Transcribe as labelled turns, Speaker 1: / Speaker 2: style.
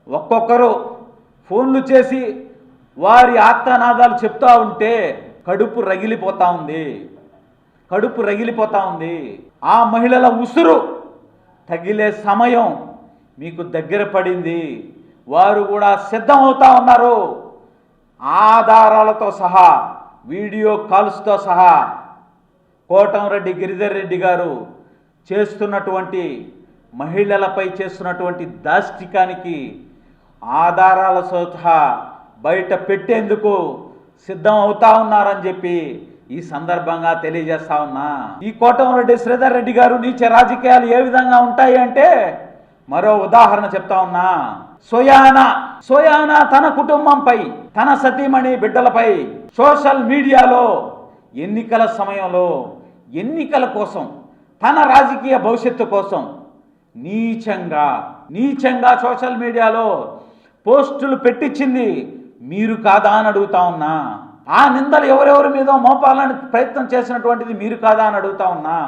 Speaker 1: ఒక్కొక్కరు ఫోన్లు చేసి వారి ఆర్తనాదాలు చెప్తా ఉంటే కడుపు రగిలిపోతా ఉంది. ఆ మహిళల ఉసురు తగిలే సమయం మీకు దగ్గర పడింది. వారు కూడా సిద్ధం అవుతా ఉన్నారు. ఆధారాలతో సహా, వీడియో కాల్స్తో సహా కోటంరెడ్డి గిరిధర్ రెడ్డి గారు చేస్తున్నటువంటి మహిళలపై చేస్తున్నటువంటి దాష్టికానికి ఆధారాల సహా బయట పెట్టేందుకు సిద్ధం అవుతా ఉన్నారని చెప్పి ఈ సందర్భంగా తెలియజేస్తా ఉన్నా. ఈ కోటంరెడ్డి శ్రీధర్ రెడ్డి గారు నీచ రాజకీయాలు ఏ విధంగా ఉంటాయి అంటే మరో ఉదాహరణ చెప్తా ఉన్నా. సోయానా తన కుటుంబంపై, తన సతీమణి బిడ్డలపై సోషల్ మీడియాలో ఎన్నికల సమయంలో ఎన్నికల కోసం, తన రాజకీయ భవిష్యత్తు కోసం నీచంగా సోషల్ మీడియాలో పోస్టులు పెట్టించింది మీరు కాదా అని అడుగుతా ఉన్నా. ఆ నిందలు ఎవరెవరి మీద మోపాలని ప్రయత్నం చేసినటువంటిది మీరు కాదా అని అడుగుతా ఉన్నా.